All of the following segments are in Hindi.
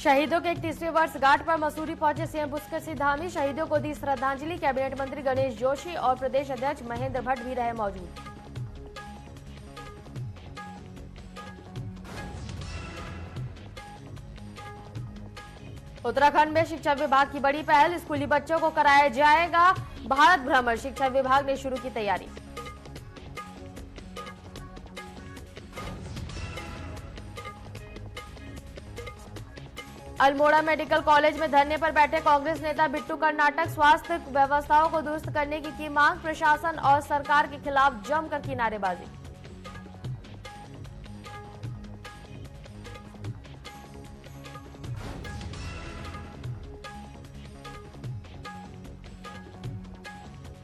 शहीदों के 31वीं वर्षगांठ पर मसूरी पहुंचे सीएम पुष्कर सिंह धामी। शहीदों को दी श्रद्धांजलि। कैबिनेट मंत्री गणेश जोशी और प्रदेश अध्यक्ष महेंद्र भट्ट भी रहे मौजूद। उत्तराखंड में शिक्षा विभाग की बड़ी पहल। स्कूली बच्चों को कराया जाएगा भारत भ्रमण। शिक्षा विभाग ने शुरू की तैयारी। अल्मोड़ा मेडिकल कॉलेज में धरने पर बैठे कांग्रेस नेता बिट्टू कर्नाटक। स्वास्थ्य व्यवस्थाओं को दुरुस्त करने की मांग। प्रशासन और सरकार के खिलाफ जमकर की नारेबाजी।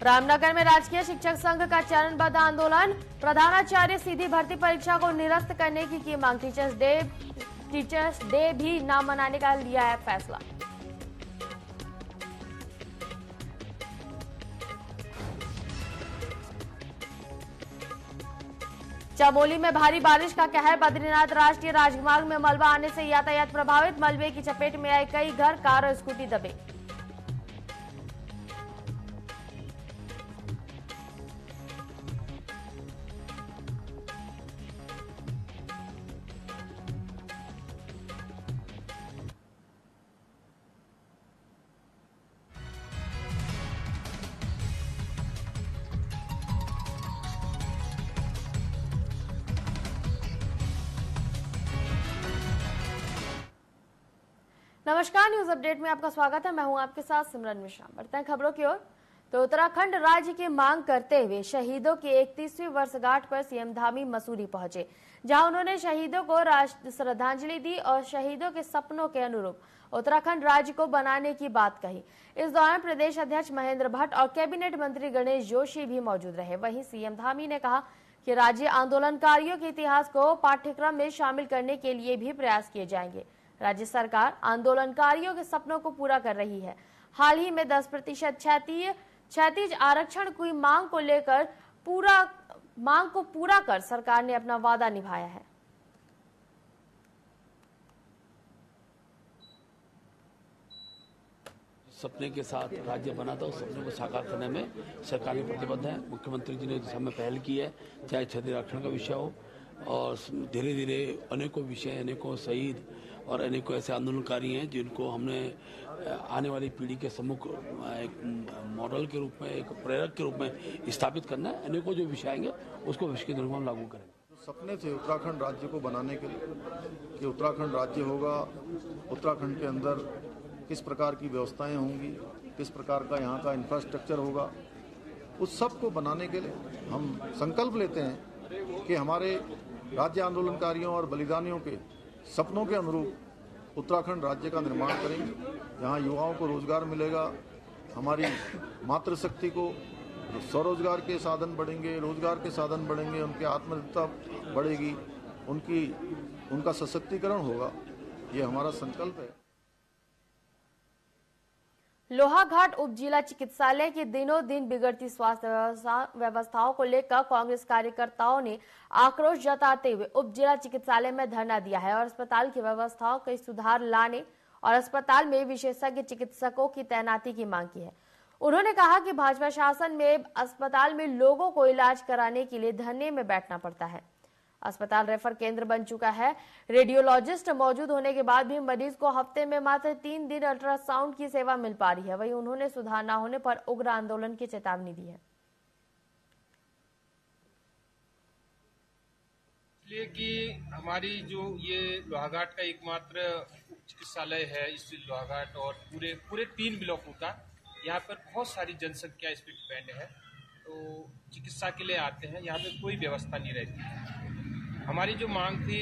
रामनगर में राजकीय शिक्षक संघ का चरणबद्ध आंदोलन। प्रधानाचार्य सीधी भर्ती परीक्षा को निरस्त करने की मांग। टीचर्स डे भी न मनाने का लिया है फैसला। चमोली में भारी बारिश का कहर। बद्रीनाथ राष्ट्रीय राजमार्ग में मलबा आने से यातायात प्रभावित। मलबे की चपेट में आए कई घर, कार और स्कूटी दबे। नमस्कार, न्यूज अपडेट में आपका स्वागत है। मैं हूं आपके साथ सिमरन मिश्रा। बढ़ते हैं खबरों की ओर। तो उत्तराखंड राज्य की मांग करते हुए शहीदों की 31वीं वर्षगांठ पर सीएम धामी मसूरी पहुंचे, जहां उन्होंने शहीदों को श्रद्धांजलि दी और शहीदों के सपनों के अनुरूप उत्तराखंड राज्य को बनाने की बात कही। इस दौरान प्रदेश अध्यक्ष महेंद्र भट्ट और कैबिनेट मंत्री गणेश जोशी भी मौजूद रहे। वहीं सीएम धामी ने कहा कि राज्य आंदोलनकारियों के इतिहास को पाठ्यक्रम में शामिल करने के लिए भी प्रयास किए जाएंगे। राज्य सरकार आंदोलनकारियों के सपनों को पूरा कर रही है। हाल ही में 10% क्षैतिज आरक्षण की मांग को पूरा कर सरकार ने अपना वादा निभाया है। सपने के साथ राज्य बना था, उस सपने को साकार करने में सरकार ने प्रतिबद्ध है। मुख्यमंत्री जी ने जिस में पहल की है, चाहे क्षैतिज आरक्षण का विषय हो, और धीरे धीरे अनेकों विषय, अनेकों शहीद और अनेकों ऐसे आंदोलनकारी हैं जिनको हमने आने वाली पीढ़ी के सम्मुख एक मॉडल के रूप में, एक प्रेरक के रूप में स्थापित करना है। अनेकों जो विषय आएंगे उसको विश्व के निर्माण लागू करेंगे। सपने थे उत्तराखंड राज्य को बनाने के लिए कि उत्तराखंड राज्य होगा, उत्तराखंड के अंदर किस प्रकार की व्यवस्थाएं होंगी, किस प्रकार का यहाँ का इंफ्रास्ट्रक्चर होगा, उस सब को बनाने के लिए हम संकल्प लेते हैं कि हमारे राज्य आंदोलनकारियों और बलिदानियों के सपनों के अनुरूप उत्तराखंड राज्य का निर्माण करेंगे, जहां युवाओं को रोजगार मिलेगा, हमारी मातृशक्ति को स्वरोजगार के साधन बढ़ेंगे, रोजगार के साधन बढ़ेंगे, उनकी आत्मनिर्भरता बढ़ेगी, उनका सशक्तिकरण होगा। ये हमारा संकल्प है। लोहाघाट उप जिला चिकित्सालय की दिनों दिन बिगड़ती स्वास्थ्य व्यवस्थाओं को लेकर कांग्रेस कार्यकर्ताओं ने आक्रोश जताते हुए उप जिला चिकित्सालय में धरना दिया है और अस्पताल की व्यवस्थाओं में सुधार लाने और अस्पताल में विशेषज्ञ चिकित्सकों की तैनाती की मांग की है। उन्होंने कहा कि भाजपा शासन में अस्पताल में लोगों को इलाज कराने के लिए धरने में बैठना पड़ता है। अस्पताल रेफर केंद्र बन चुका है। रेडियोलॉजिस्ट मौजूद होने के बाद भी मरीज को हफ्ते में मात्र 3 दिन अल्ट्रासाउंड की सेवा मिल पा रही है। वहीं उन्होंने सुधार न होने पर उग्र आंदोलन की चेतावनी दी है। इसलिए कि हमारी जो ये लोहाघाट का एकमात्र चिकित्सालय है, इस लोहाघाट और पूरे 3 ब्लॉकों का, यहाँ पर बहुत सारी जनसंख्या इस पर डिपेंड है। तो चिकित्सा के लिए आते हैं, यहाँ पे कोई व्यवस्था नहीं रहती। हमारी जो मांग थी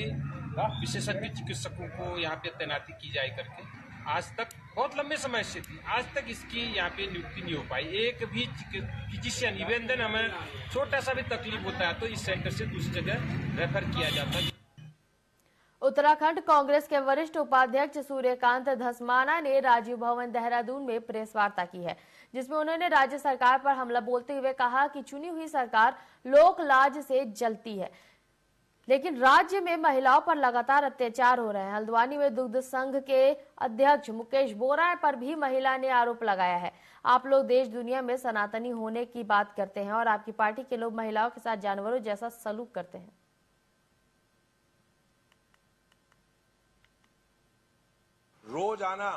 विशेषज्ञ चिकित्सकों को यहाँ पे तैनाती की जाए करके, आज तक बहुत लंबे समय से थी, आज तक इसकी यहाँ पे नियुक्ति नहीं हो पाई। एक भी फिजिशियन इवन हमें छोटा सा भी तकलीफ होता है तो इस सेंटर से दूसरी जगह रेफर किया जाता है। उत्तराखंड कांग्रेस के वरिष्ठ उपाध्यक्ष सूर्यकांत धस्माना ने राजीव भवन देहरादून में प्रेस वार्ता की है, जिसमें उन्होंने राज्य सरकार पर हमला बोलते हुए कहा कि चुनी हुई सरकार लोक लाज से जलती है। लेकिन राज्य में महिलाओं पर लगातार अत्याचार हो रहे हैं। हल्द्वानी में दुग्ध संघ के अध्यक्ष मुकेश बोरा पर भी महिला ने आरोप लगाया है। आप लोग देश दुनिया में सनातनी होने की बात करते हैं और आपकी पार्टी के लोग महिलाओं के साथ जानवरों जैसा सलूक करते हैं। रोजाना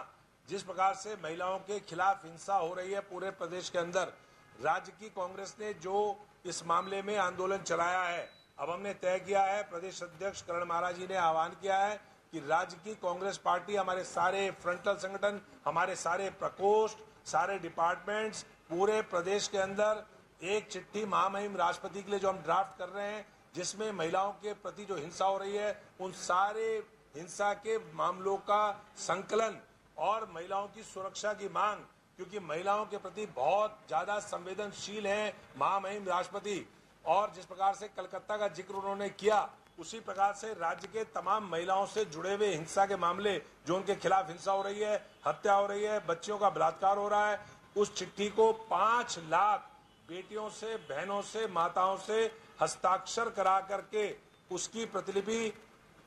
जिस प्रकार से महिलाओं के खिलाफ हिंसा हो रही है पूरे प्रदेश के अंदर, राज्य की कांग्रेस ने जो इस मामले में आंदोलन चलाया है, अब हमने तय किया है, प्रदेश अध्यक्ष करण महाराज जी ने आह्वान किया है कि राज्य की कांग्रेस पार्टी, हमारे सारे फ्रंटल संगठन, हमारे सारे प्रकोष्ठ, सारे डिपार्टमेंट्स पूरे प्रदेश के अंदर एक चिट्ठी महामहिम राष्ट्रपति के लिए जो हम ड्राफ्ट कर रहे हैं, जिसमें महिलाओं के प्रति जो हिंसा हो रही है उन सारे हिंसा के मामलों का संकलन और महिलाओं की सुरक्षा की मांग, क्योंकि महिलाओं के प्रति बहुत ज्यादा संवेदनशील है महामहिम राष्ट्रपति। और जिस प्रकार से कलकत्ता का जिक्र उन्होंने किया, उसी प्रकार से राज्य के तमाम महिलाओं से जुड़े हुए हिंसा के मामले जो उनके खिलाफ हिंसा हो रही है, हत्या हो रही है, बच्चियों का बलात्कार हो रहा है, उस चिट्ठी को 5 लाख बेटियों से, बहनों से, माताओं से हस्ताक्षर करा करके उसकी प्रतिलिपि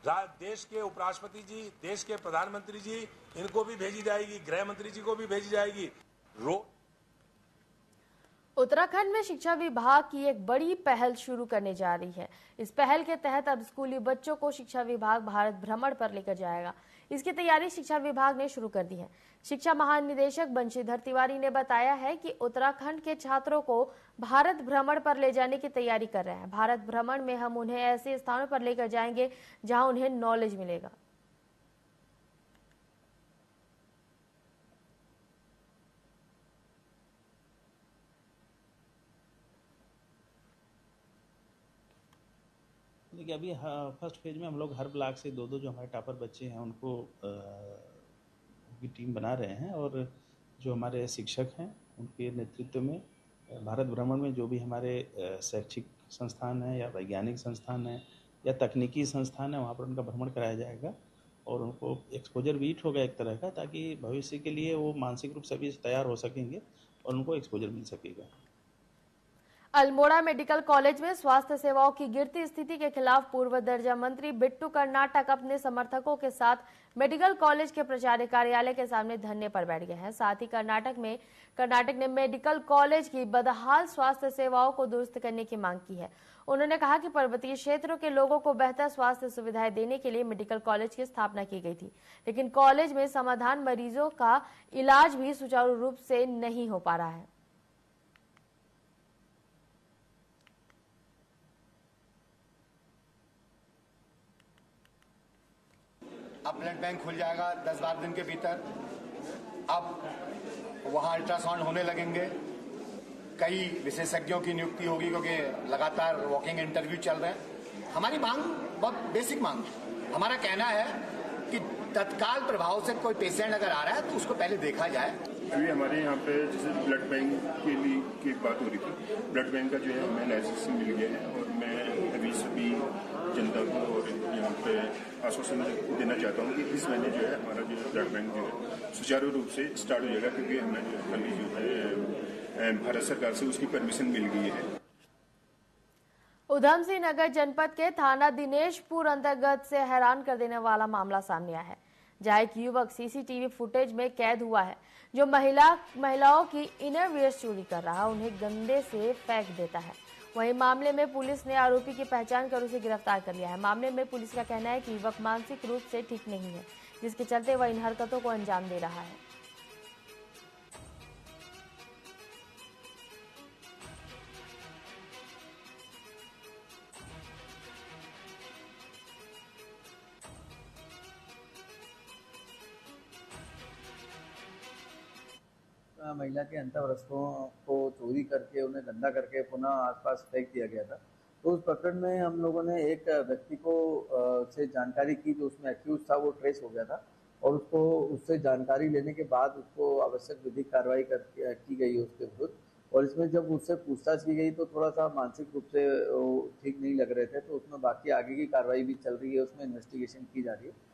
देश के उपराष्ट्रपति जी, देश के प्रधानमंत्री जी, इनको भी भेजी जाएगी, गृह मंत्री जी को भी भेजी जाएगी। उत्तराखंड में शिक्षा विभाग की एक बड़ी पहल शुरू करने जा रही है। इस पहल के तहत अब स्कूली बच्चों को शिक्षा विभाग भारत भ्रमण पर लेकर जाएगा। इसकी तैयारी शिक्षा विभाग ने शुरू कर दी है। शिक्षा महानिदेशक बंशीधर तिवारी ने बताया है कि उत्तराखंड के छात्रों को भारत भ्रमण पर ले जाने की तैयारी कर रहे हैं। भारत भ्रमण में हम उन्हें ऐसे स्थानों पर लेकर जाएंगे जहां उन्हें नॉलेज मिलेगा। देखिए, अभी फर्स्ट फेज में हम लोग हर ब्लॉक से 2-2 जो हमारे टॉपर बच्चे हैं उनको की टीम बना रहे हैं, और जो हमारे शिक्षक हैं उनके नेतृत्व में भारत भ्रमण में जो भी हमारे शैक्षिक संस्थान है या वैज्ञानिक संस्थान है या तकनीकी संस्थान है, वहाँ पर उनका भ्रमण कराया जाएगा और उनको एक्सपोजर वीट होगा एक तरह का, ताकि भविष्य के लिए वो मानसिक रूप से भी तैयार हो सकेंगे और उनको एक्सपोजर मिल सकेगा। अल्मोड़ा मेडिकल कॉलेज में स्वास्थ्य सेवाओं की गिरती स्थिति के खिलाफ पूर्व दर्जा मंत्री बिट्टू कर्नाटक अपने समर्थकों के साथ मेडिकल कॉलेज के प्राचार्य कार्यालय के सामने धरने पर बैठ गए हैं। साथ ही कर्नाटक ने मेडिकल कॉलेज की बदहाल स्वास्थ्य सेवाओं को दुरुस्त करने की मांग की है। उन्होंने कहा कि पर्वतीय क्षेत्रों के लोगों को बेहतर स्वास्थ्य सुविधाएं देने के लिए मेडिकल कॉलेज की स्थापना की गई थी, लेकिन कॉलेज में समाधान मरीजों का इलाज भी सुचारू रूप से नहीं हो पा रहा है। अब ब्लड बैंक खुल जाएगा 10-12 दिन के भीतर। अब वहाँ अल्ट्रासाउंड होने लगेंगे। कई विशेषज्ञों की नियुक्ति होगी, क्योंकि लगातार वॉकिंग इंटरव्यू चल रहे हैं। हमारी मांग बहुत बेसिक मांग है। हमारा कहना है कि तत्काल प्रभाव से कोई पेशेंट अगर आ रहा है तो उसको पहले देखा जाए। अभी हमारे यहाँ पे जैसे ब्लड बैंक के लिए की बात हो रही थी, ब्लड बैंक का जो है हमें लाइसेंस मिल गया है और मैं अभी सभी जनता को और यहाँ पे आश्वासन देना चाहता हूँ कि इस महीने जो है हमारा जो है ब्लड बैंक जो है सुचारू रूप से स्टार्ट हो जाएगा, क्योंकि हमें जो है कल जो है भारत सरकार से उसकी परमिशन मिल गई है। उधम सिंह नगर जनपद के थाना दिनेशपुर अंतर्गत से हैरान कर देने वाला मामला सामने आया है, जहां एक युवक सीसीटीवी फुटेज में कैद हुआ है, जो महिलाओं की इनरवियर चोरी कर रहा है, उन्हें गंदे से फेंक देता है। वहीं मामले में पुलिस ने आरोपी की पहचान कर उसे गिरफ्तार कर लिया है। मामले में पुलिस का कहना है कि युवक मानसिक रूप से ठीक नहीं है, जिसके चलते वह इन हरकतों को अंजाम दे रहा है। महिला के अंतःवस्त्रों को चोरी करके उन्हें गंदा करके पुनः आसपास फेंक दिया गया था। तो उस प्रकरण में हम लोगों ने एक व्यक्ति को से जानकारी की, जो उसमें एक्यूज था, वो ट्रेस हो गया था और उससे जानकारी लेने के बाद उसको आवश्यक विधिक कार्रवाई की गई है उसके विरुद्ध। और इसमें जब उससे पूछताछ की गई तो थोड़ा सा मानसिक रूप से ठीक नहीं लग रहे थे, तो उसमें बाकी आगे की कार्रवाई भी चल रही है, उसमें इन्वेस्टिगेशन की जा रही है।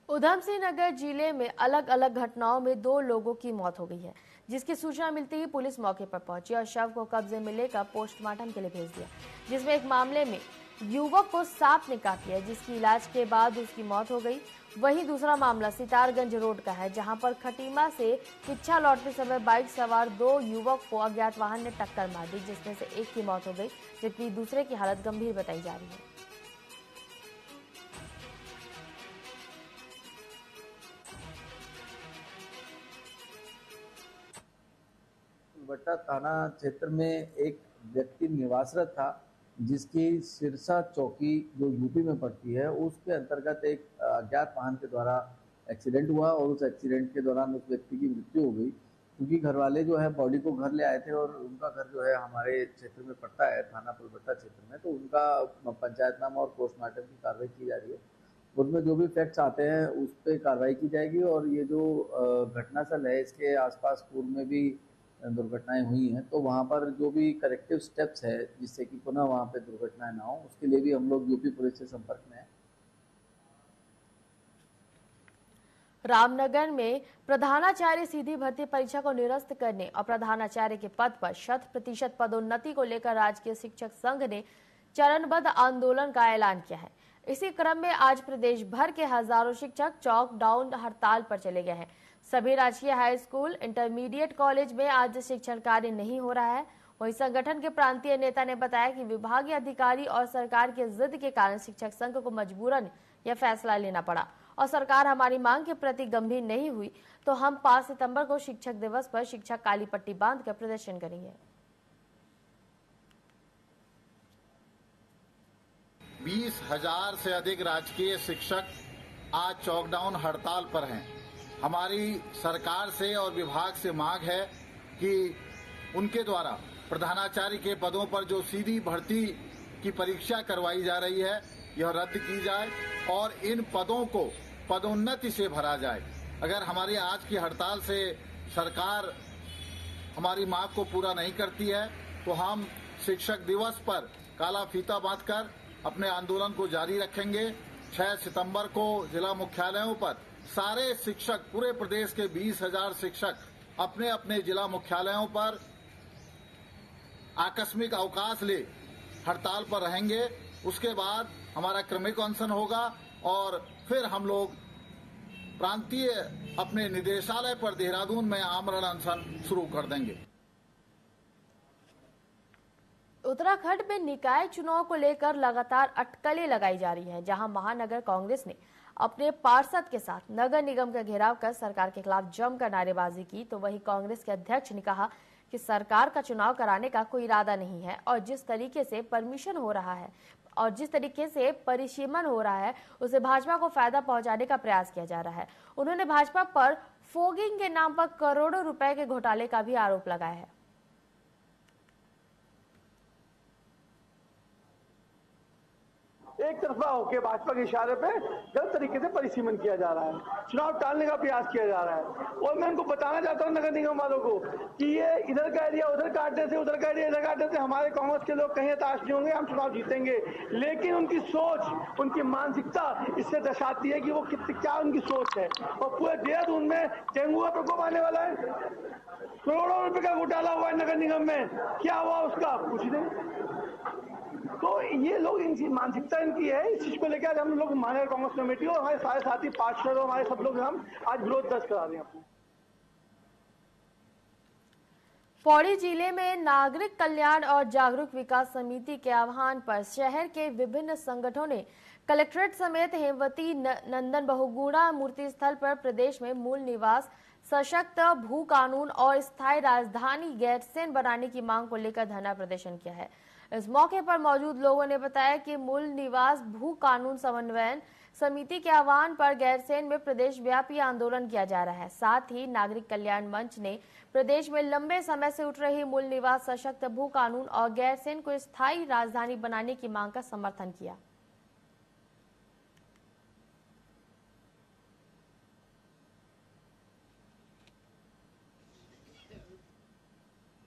उधम सिंह नगर जिले में अलग अलग घटनाओं में 2 लोगों की मौत हो गई है, जिसकी सूचना मिलते ही पुलिस मौके पर पहुंची और शव को कब्जे में लेकर पोस्टमार्टम के लिए भेज दिया, जिसमें एक मामले में युवक को सांप ने काट लिया, जिसकी इलाज के बाद उसकी मौत हो गई। वहीं दूसरा मामला सितारगंज रोड का है, जहां पर खटीमा से किच्छा लौटते समय बाइक सवार 2 युवक को अज्ञात वाहन ने टक्कर मार दी, जिसमें से एक की मौत हो गई जबकि दूसरे की हालत गंभीर बताई जा रही है। फुलबट्टा थाना क्षेत्र में एक व्यक्ति निवासरत था, जिसकी सिरसा चौकी जो यूपी में पड़ती है, उसके अंतर्गत एक अज्ञात वाहन के द्वारा एक्सीडेंट हुआ और उस एक्सीडेंट के दौरान उस व्यक्ति की मृत्यु हो गई। क्योंकि घर वाले जो है बॉडी को घर ले आए थे और उनका घर जो है हमारे क्षेत्र में पड़ता है, थाना फुलबट्टा क्षेत्र में, तो उनका पंचायतनामा और पोस्टमार्टम की कार्रवाई की जा रही है। उसमें जो भी फैक्ट्स आते हैं उस पर कार्रवाई की जाएगी। और ये जो घटनास्थल है, इसके आसपास पूर्व में भी दुर्घटनाएं हुई हैं, तो वहाँ पर जो भी करेक्टिव स्टेप्स है जिससे कि पुनः वहाँ पे दुर्घटनाएं ना हो, उसके लिए भी हम लोग यूपी पुलिस से संपर्क में हैं। रामनगर में प्रधानाचार्य सीधी भर्ती परीक्षा को निरस्त करने और प्रधानाचार्य के पद पर 100% पदोन्नति को लेकर राजकीय शिक्षक संघ ने चरणबद्ध आंदोलन का ऐलान किया है। इसी क्रम में आज प्रदेश भर के हजारों शिक्षक चौक डाउन हड़ताल पर चले गए हैं। सभी राजकीय हाई स्कूल, इंटरमीडिएट कॉलेज में आज शिक्षण कार्य नहीं हो रहा है। वहीं संगठन के प्रांतीय नेता ने बताया कि विभागीय अधिकारी और सरकार की जिद के कारण शिक्षक संघ को मजबूरन यह फैसला लेना पड़ा और सरकार हमारी मांग के प्रति गंभीर नहीं हुई तो हम 5 सितंबर को शिक्षक दिवस पर शिक्षक काली पट्टी बांधकर प्रदर्शन करेंगे। 20,000 से अधिक राजकीय शिक्षक आज चौकडाउन हड़ताल पर हैं। हमारी सरकार से और विभाग से मांग है कि उनके द्वारा प्रधानाचार्य के पदों पर जो सीधी भर्ती की परीक्षा करवाई जा रही है, यह रद्द की जाए और इन पदों को पदोन्नति से भरा जाए। अगर हमारी आज की हड़ताल से सरकार हमारी मांग को पूरा नहीं करती है तो हम शिक्षक दिवस पर काला फीता बांधकर अपने आंदोलन को जारी रखेंगे। 6 सितंबर को जिला मुख्यालयों पर सारे शिक्षक, पूरे प्रदेश के 20,000 शिक्षक अपने अपने जिला मुख्यालयों पर आकस्मिक अवकाश ले हड़ताल पर रहेंगे। उसके बाद हमारा क्रमिक अनशन होगा और फिर हम लोग प्रांतीय अपने निदेशालय पर देहरादून में आमरण अनशन शुरू कर देंगे। उत्तराखंड में निकाय चुनाव को लेकर लगातार अटकलें लगाई जा रही हैं, जहां महानगर कांग्रेस ने अपने पार्षद के साथ नगर निगम का घेराव कर सरकार के खिलाफ जमकर नारेबाजी की, तो वहीं कांग्रेस के अध्यक्ष ने कहा कि सरकार का चुनाव कराने का कोई इरादा नहीं है और जिस तरीके से परमिशन हो रहा है और जिस तरीके से परिसीमन हो रहा है उसे भाजपा को फायदा पहुंचाने का प्रयास किया जा रहा है। उन्होंने भाजपा पर फोगिंग के नाम पर करोड़ों रुपए के घोटाले का भी आरोप लगाया है। एक तरफा होकर भाजपा के इशारे पे गलत तरीके से परिसीमन किया जा रहा है, चुनाव टालने का प्रयास किया जा रहा है। और मैं उनको बताना चाहता हूँ नगर निगम वालों को कि ये इधर का एरिया उधर काटने से, उधर का एरिया इधर काटने से हमारे कांग्रेस के लोग कहीं हताश नहीं होंगे, हम चुनाव जीतेंगे। लेकिन उनकी सोच, उनकी मानसिकता इससे दर्शाती है कि वो क्या उनकी सोच है। और पूरे देहरादून में डेंगू का प्रकोप आने वाला है, करोड़ों रुपए का घोटाला हुआ है नगर निगम में, क्या हुआ उसका कुछ नहीं। तो ये लोग इनकी मानसिकता इनकी है, इस चीज को लेकर आज हम लोग महानगर कांग्रेस कमेटी और हमारे सारे साथी पार्षद और हमारे सब लोग हम आज विरोध दर्ज करा रहे हैं अपने। पौड़ी जिले में नागरिक कल्याण और जागरूक विकास समिति के आह्वान पर शहर के विभिन्न संगठनों ने कलेक्ट्रेट समेत हेमवती नंदन बहुगुणा मूर्ति स्थल पर प्रदेश में मूल निवास, सशक्त भू कानून और स्थायी राजधानी गैरसैंण बनाने की मांग को लेकर धरना प्रदर्शन किया है। इस मौके पर मौजूद लोगों ने बताया कि मूल निवास भू कानून समन्वयन समिति के आह्वान पर गैरसैंण में प्रदेश व्यापी आंदोलन किया जा रहा है। साथ ही नागरिक कल्याण मंच ने प्रदेश में लंबे समय से उठ रही मूल निवास, सशक्त भू कानून और गैरसैंण को स्थायी राजधानी बनाने की मांग का समर्थन किया।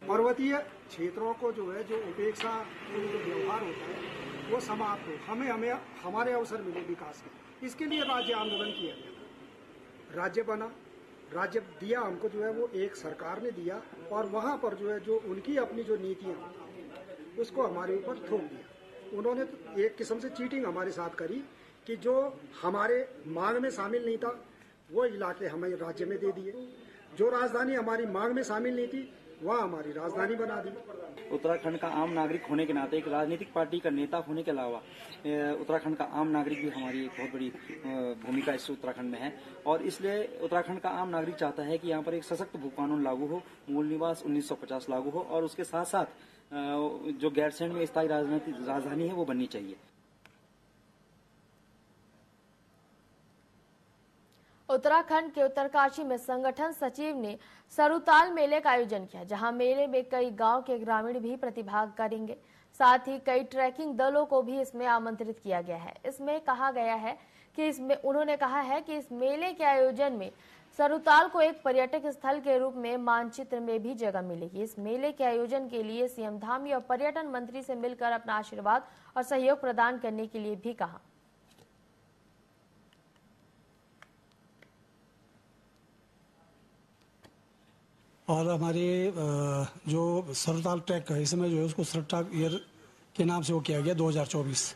पर्वतीय क्षेत्रों को जो है, जो उपेक्षा जो व्यवहार होता है वो समाप्त हो, हमें हमारे अवसर मिले विकास के। इसके लिए राज्य आंदोलन किया गया। राज्य बना, राज्य दिया हमको जो है वो एक सरकार ने दिया और वहाँ पर जो है जो उनकी अपनी जो नीतियाँ उसको हमारे ऊपर थोप दिया। उन्होंने तो एक किस्म से चीटिंग हमारे साथ करी कि जो हमारे मांग में शामिल नहीं था वो इलाके हमें राज्य में दे दिए, जो राजधानी हमारी मांग में शामिल नहीं थी वह हमारी राजधानी बना दी। उत्तराखंड का आम नागरिक होने के नाते, एक राजनीतिक पार्टी का नेता होने के अलावा उत्तराखंड का आम नागरिक भी हमारी एक बहुत बड़ी भूमिका इस उत्तराखंड में है और इसलिए उत्तराखंड का आम नागरिक चाहता है कि यहाँ पर एक सशक्त भू कानून लागू हो, मूल निवास 1950 लागू हो और उसके साथ साथ जो गैरसैंण में स्थायी राजधानी है वो बननी चाहिए। उत्तराखंड के उत्तरकाशी में संगठन सचिव ने सरुताल मेले का आयोजन किया, जहां मेले में कई गांव के ग्रामीण भी प्रतिभाग करेंगे। साथ ही कई ट्रैकिंग दलों को भी इसमें आमंत्रित किया गया है। उन्होंने कहा है कि इस मेले के आयोजन में सरुताल को एक पर्यटक स्थल के रूप में मानचित्र में भी जगह मिलेगी। इस मेले के आयोजन के लिए सीएम धामी और पर्यटन मंत्री से मिलकर अपना आशीर्वाद और सहयोग प्रदान करने के लिए भी कहा। और हमारे जो सरुताल ट्रैक है इसमें जो है उसको सरट्रैक ईयर के नाम से वो किया गया 2024।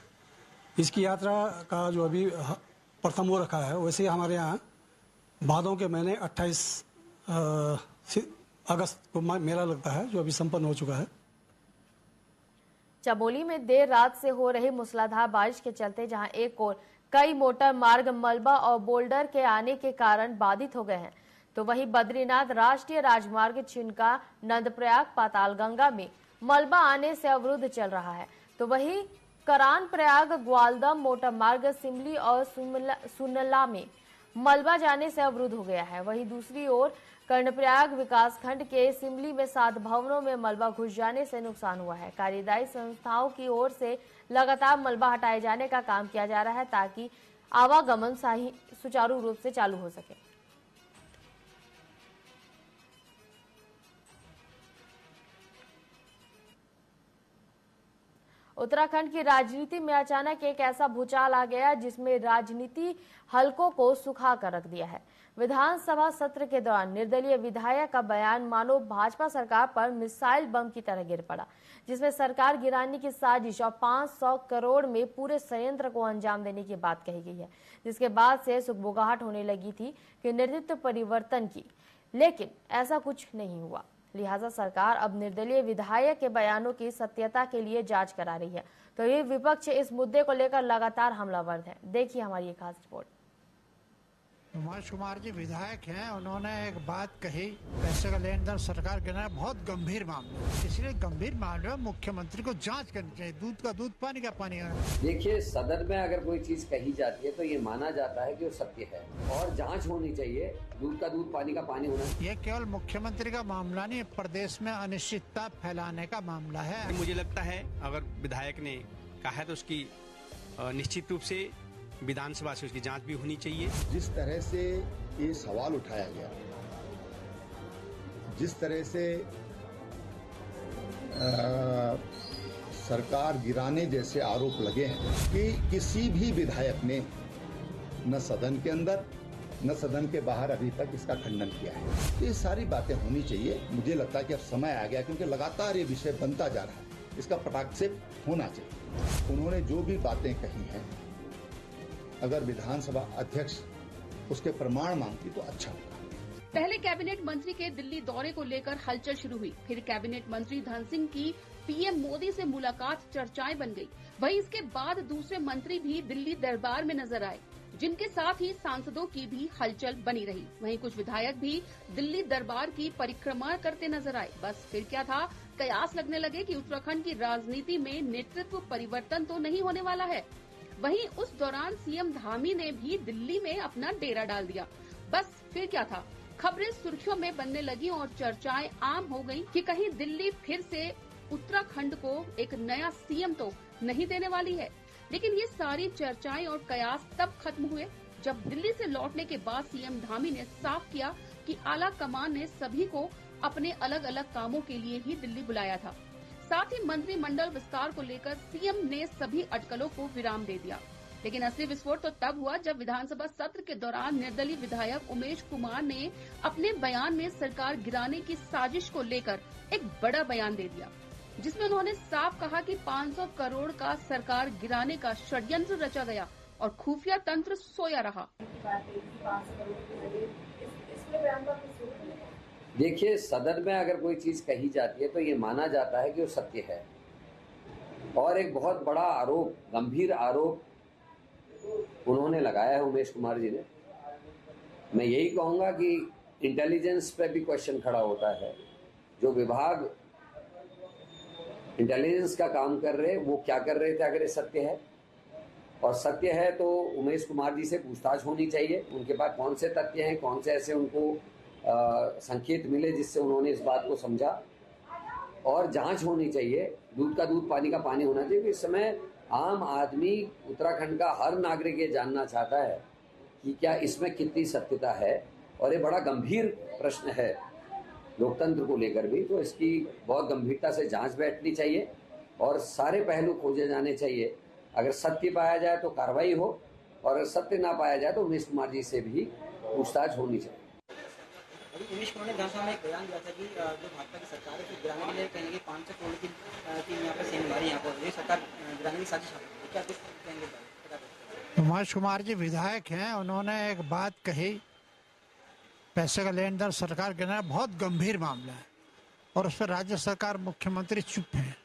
इसकी यात्रा का जो अभी प्रथम वो रखा है, वैसे हमारे यहाँ भादों के महीने 28 अगस्त को मेला लगता है जो अभी संपन्न हो चुका है। चमोली में देर रात से हो रही मूसलाधार बारिश के चलते जहां एक ओर कई मोटर मार्ग मलबा और बोल्डर के आने के कारण बाधित हो गए हैं, तो वहीं बद्रीनाथ राष्ट्रीय राजमार्ग चिनका नंदप्रयाग पातालगंगा में मलबा आने से अवरुद्ध चल रहा है। तो वहीं करान प्रयाग ग्वालदम मोटर मार्ग सिमली और सुनला में मलबा जाने से अवरुद्ध हो गया है। वहीं दूसरी ओर कर्णप्रयाग विकासखंड के सिमली में 7 भवनों में मलबा घुस जाने से नुकसान हुआ है। कार्यदायी संस्थाओं की ओर से लगातार मलबा हटाए जाने का काम किया जा रहा है ताकि आवागमन सुचारू रूप से चालू हो सके। उत्तराखंड की राजनीति में अचानक एक ऐसा भूचाल आ गया जिसमें राजनीति हलकों को सुखा कर रख दिया है। विधानसभा सत्र के दौरान निर्दलीय विधायक का बयान मानो भाजपा सरकार पर मिसाइल बम की तरह गिर पड़ा, जिसमें सरकार गिराने की साजिश और 500 करोड़ में पूरे संयंत्र को अंजाम देने की बात कही गई है, जिसके बाद से सुगबुगाहट होने लगी थी कि नेतृत्व परिवर्तन की, लेकिन ऐसा कुछ नहीं हुआ। लिहाजा सरकार अब निर्दलीय विधायक के बयानों की सत्यता के लिए जांच करा रही है। तो ये विपक्ष इस मुद्दे को लेकर लगातार हमलावर है। देखिए हमारी एक खास रिपोर्ट। उमेश कुमार जी विधायक हैं, उन्होंने एक बात कही, पैसे का लेन देन सरकार के नाम बहुत गंभीर मामला, इसलिए गंभीर मामले में मुख्यमंत्री को जांच करनी चाहिए। दूध का दूध, पानी का पानी। देखिए, सदन में अगर कोई चीज कही जाती है तो ये माना जाता है कि वो सत्य है और जांच होनी चाहिए। दूध का दूध, पानी का पानी होना। ये केवल मुख्यमंत्री का मामला नहीं, प्रदेश में अनिश्चितता फैलाने का मामला है। मुझे लगता है अगर विधायक ने कहा है तो उसकी निश्चित रूप से विधानसभा से उसकी जांच भी होनी चाहिए। जिस तरह से ये सवाल उठाया गया, जिस तरह से सरकार गिराने जैसे आरोप लगे हैं कि किसी भी विधायक ने न सदन के अंदर न सदन के बाहर अभी तक इसका खंडन किया है। तो ये सारी बातें होनी चाहिए। मुझे लगता है कि अब समय आ गया, क्योंकि लगातार ये विषय बनता जा रहा है, इसका पटाक्षेप होना चाहिए। उन्होंने जो भी बातें कही हैं, अगर विधानसभा अध्यक्ष उसके प्रमाण मांगती तो अच्छा होगा। पहले कैबिनेट मंत्री के दिल्ली दौरे को लेकर हलचल शुरू हुई, फिर कैबिनेट मंत्री धन सिंह की पीएम मोदी से मुलाकात चर्चाएं बन गई। वहीं इसके बाद दूसरे मंत्री भी दिल्ली दरबार में नजर आए, जिनके साथ ही सांसदों की भी हलचल बनी रही। वहीं कुछ विधायक भी दिल्ली दरबार की परिक्रमा करते नजर आए। बस फिर क्या था, कयास लगने लगे कि उत्तराखंड की राजनीति में नेतृत्व परिवर्तन तो नहीं होने वाला है। वहीं उस दौरान सीएम धामी ने भी दिल्ली में अपना डेरा डाल दिया। बस फिर क्या था, खबरें सुर्खियों में बनने लगी और चर्चाएं आम हो गई कि कहीं दिल्ली फिर से उत्तराखंड को एक नया सीएम तो नहीं देने वाली है। लेकिन ये सारी चर्चाएं और कयास तब खत्म हुए जब दिल्ली से लौटने के बाद सीएम धामी ने साफ किया कि आला कमान ने सभी को अपने अलग अलग कामों के लिए ही दिल्ली बुलाया था। साथ ही मंत्रिमंडल विस्तार को लेकर सीएम ने सभी अटकलों को विराम दे दिया। लेकिन असली विस्फोट तो तब हुआ जब विधानसभा सत्र के दौरान निर्दलीय विधायक उमेश कुमार ने अपने बयान में सरकार गिराने की साजिश को लेकर एक बड़ा बयान दे दिया, जिसमें उन्होंने साफ कहा कि 500 करोड़ का सरकार गिराने का षड्यंत्र रचा गया और खुफिया तंत्र सोया रहा। देखिए, सदन में अगर कोई चीज कही जाती है तो ये माना जाता है कि वो सत्य है, और एक बहुत बड़ा आरोप, गंभीर आरोप उन्होंने लगाया है उमेश कुमार जी ने। मैं यही कहूंगा कि इंटेलिजेंस पे भी क्वेश्चन खड़ा होता है। जो विभाग इंटेलिजेंस का काम कर रहे, वो क्या कर रहे थे अगर ये सत्य है, और सत्य है तो उमेश कुमार जी से पूछताछ होनी चाहिए। उनके पास कौन से तथ्य हैं, कौन से ऐसे उनको संकेत मिले जिससे उन्होंने इस बात को समझा, और जांच होनी चाहिए। दूध का दूध, पानी का पानी होना चाहिए। इस समय आम आदमी, उत्तराखंड का हर नागरिक ये जानना चाहता है कि क्या इसमें कितनी सत्यता है, और ये बड़ा गंभीर प्रश्न है लोकतंत्र को लेकर भी। तो इसकी बहुत गंभीरता से जांच बैठनी चाहिए और सारे पहलू खोजे जाने चाहिए। अगर सत्य पाया जाए तो कार्रवाई हो, और अगर सत्य ना पाया जाए तो उमेश कुमार जी से भी पूछताछ होनी चाहिए। अभी उमेश कुमार ने विधानसभा में एक बयान दिया था कि जो भाजपा की सरकार है, तो गिराने के लिए कहेंगे 500 करोड़ की यहाँ पर सेना मारी, यहाँ पर ये सरकार गिराने की साजिश है। क्या कहेंगे? उमेश कुमार जी विधायक हैं, उन्होंने एक बात कही, पैसे का लेन देन सरकार गिराना बहुत गंभीर मामला है, और उस पर राज्य सरकार, मुख्यमंत्री चुप हैं।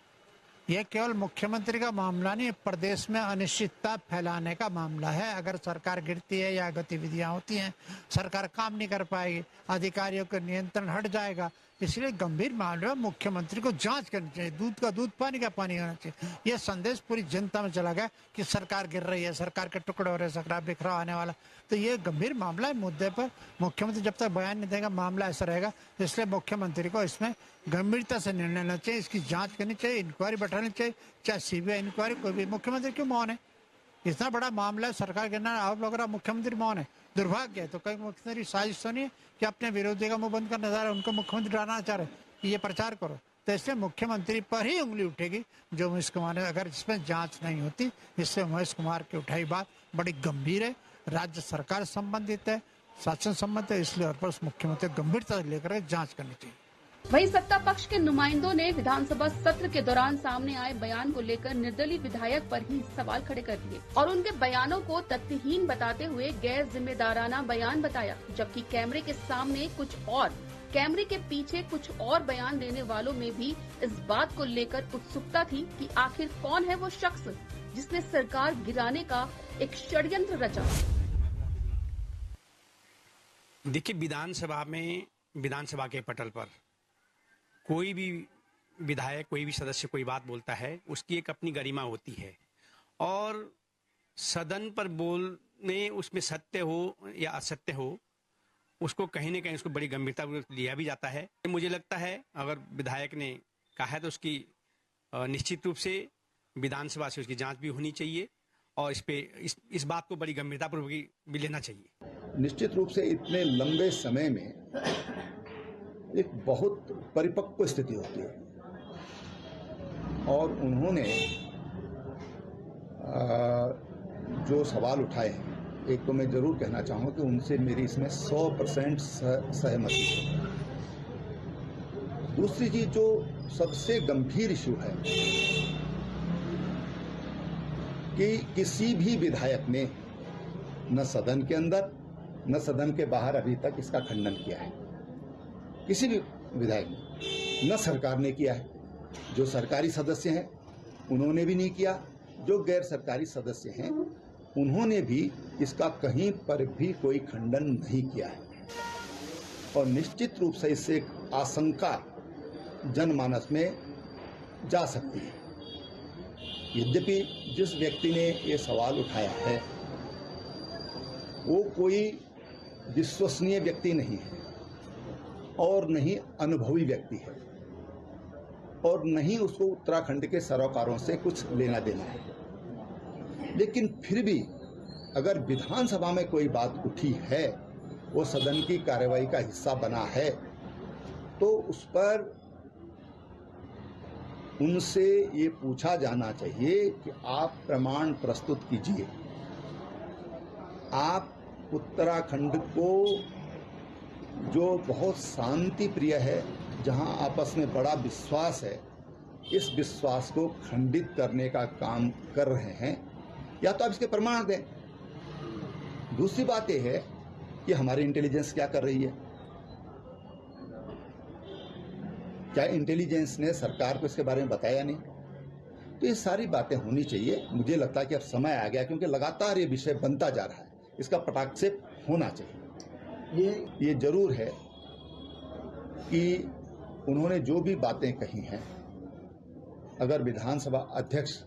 यह केवल मुख्यमंत्री का मामला नहीं, प्रदेश में अनिश्चितता फैलाने का मामला है। अगर सरकार गिरती है या गतिविधियां होती हैं, सरकार काम नहीं कर पाएगी, अधिकारियों का नियंत्रण हट जाएगा। इसलिए गंभीर मामले में मुख्यमंत्री को जांच करनी चाहिए। दूध का दूध, पानी का पानी होना चाहिए। यह संदेश पूरी जनता में चला गया कि सरकार गिर रही है, सरकार के टुकड़े हो रहे हैं, सरकार बिखराव आने वाला। तो ये गंभीर मामला है। मुद्दे पर मुख्यमंत्री जब तक बयान नहीं देगा, मामला ऐसा रहेगा। इसलिए मुख्यमंत्री को इसमें गंभीरता से निर्णय लेना चाहिए, इसकी जांच करनी चाहिए, इंक्वायरी बैठानी चाहिए, चाहे सीबीआई इंक्वायरी, कोई भी। मुख्यमंत्री क्यों मौन है? इतना बड़ा मामला है, सरकार गिरना, आप लोग मुख्यमंत्री मौन है। दुर्भाग्य है। तो कई मुख्यमंत्री साजिश तो नहीं है कि अपने विरोधी का मुंह बंद करना चाह रहे, उनको मुख्यमंत्री डराना चाह रहे कि ये प्रचार करो। तो इसलिए मुख्यमंत्री पर ही उंगली उठेगी जो उमेश कुमार ने, अगर इसमें जांच नहीं होती। इससे उमेश कुमार की उठाई बात बड़ी गंभीर है, राज्य सरकार संबंधित है, शासन संबंधित है। इसलिए और पर मुख्यमंत्री गंभीरता से लेकर जांच करनी चाहिए। वहीं सत्ता पक्ष के नुमाइंदों ने विधानसभा सत्र के दौरान सामने आए बयान को लेकर निर्दलीय विधायक पर ही सवाल खड़े कर दिए और उनके बयानों को तथ्यहीन बताते हुए गैर जिम्मेदाराना बयान बताया। जबकि कैमरे के सामने कुछ और, कैमरे के पीछे कुछ और बयान देने वालों में भी इस बात को लेकर उत्सुकता थी कि आखिर कौन है वो शख्स जिसने सरकार गिराने का एक षड्यंत्र रचा। देखिए, विधानसभा के पटल पर कोई भी विधायक, कोई भी सदस्य कोई बात बोलता है, उसकी एक अपनी गरिमा होती है, और सदन पर बोलने उसमें सत्य हो या असत्य हो, उसको कहीं न कहीं उसको बड़ी गंभीरता लिया भी जाता है। मुझे लगता है अगर विधायक ने कहा है तो उसकी निश्चित रूप से विधानसभा से उसकी जांच भी होनी चाहिए, और इस बात को बड़ी गंभीरतापूर्वक भी लेना चाहिए। निश्चित रूप से इतने लंबे समय में एक बहुत परिपक्व स्थिति होती है, और उन्होंने जो सवाल उठाए हैं, एक तो मैं जरूर कहना चाहूँगा कि उनसे मेरी इसमें 100% सहमति है। दूसरी चीज जो सबसे गंभीर इशू है कि किसी भी विधायक ने न सदन के अंदर न सदन के बाहर अभी तक इसका खंडन किया है। किसी भी विधायक ने, न सरकार ने किया है, जो सरकारी सदस्य हैं उन्होंने भी नहीं किया, जो गैर सरकारी सदस्य हैं उन्होंने भी इसका कहीं पर भी कोई खंडन नहीं किया है। और निश्चित रूप से इससे एक आशंका जनमानस में जा सकती है। यद्यपि जिस व्यक्ति ने ये सवाल उठाया है वो कोई विश्वसनीय व्यक्ति नहीं है, और नहीं अनुभवी व्यक्ति है, और नहीं उसको उत्तराखंड के सरोकारों से कुछ लेना देना है। लेकिन फिर भी अगर विधानसभा में कोई बात उठी है, वो सदन की कार्यवाही का हिस्सा बना है, तो उस पर उनसे ये पूछा जाना चाहिए कि आप प्रमाण प्रस्तुत कीजिए। आप उत्तराखंड को, जो बहुत शांति प्रिय है, जहां आपस में बड़ा विश्वास है, इस विश्वास को खंडित करने का काम कर रहे हैं, या तो आप इसके प्रमाण दें। दूसरी बात यह है कि हमारी इंटेलिजेंस क्या कर रही है। क्या इंटेलिजेंस ने सरकार को इसके बारे में बताया नहीं? तो ये सारी बातें होनी चाहिए। मुझे लगता है कि अब समय आ गया, क्योंकि लगातार ये विषय बनता जा रहा है, इसका पटाक्षेप होना चाहिए। ये जरूर है कि उन्होंने जो भी बातें कही हैं, अगर विधानसभा अध्यक्ष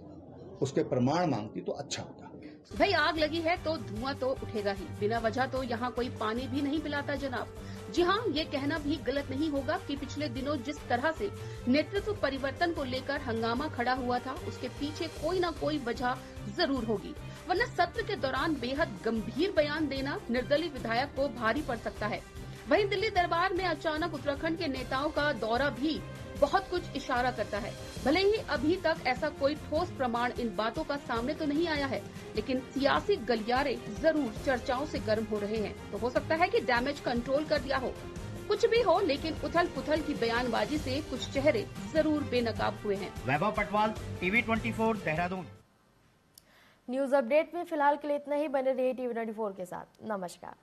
उसके प्रमाण मांगती तो अच्छा होता। भाई आग लगी है तो धुआं तो उठेगा ही, बिना वजह तो यहाँ कोई पानी भी नहीं पिलाता जनाब। जी हाँ, ये कहना भी गलत नहीं होगा कि पिछले दिनों जिस तरह से नेतृत्व परिवर्तन को लेकर हंगामा खड़ा हुआ था, उसके पीछे कोई न कोई वजह जरूर होगी, वरना सत्र के दौरान बेहद गंभीर बयान देना निर्दलीय विधायक को भारी पड़ सकता है। वहीं दिल्ली दरबार में अचानक उत्तराखंड के नेताओं का दौरा भी बहुत कुछ इशारा करता है। भले ही अभी तक ऐसा कोई ठोस प्रमाण इन बातों का सामने तो नहीं आया है, लेकिन सियासी गलियारे जरूर चर्चाओं से गर्म हो रहे हैं। तो हो सकता है कि डैमेज कंट्रोल कर दिया हो, कुछ भी हो, लेकिन उथल पुथल की बयानबाजी से कुछ चेहरे जरूर बेनकाब हुए हैं। Vaibhav Patwal, TV 24 Dehradun. News update में फिलहाल के लिए इतना ही। बने रहिए टीवी 24 के साथ। नमस्कार।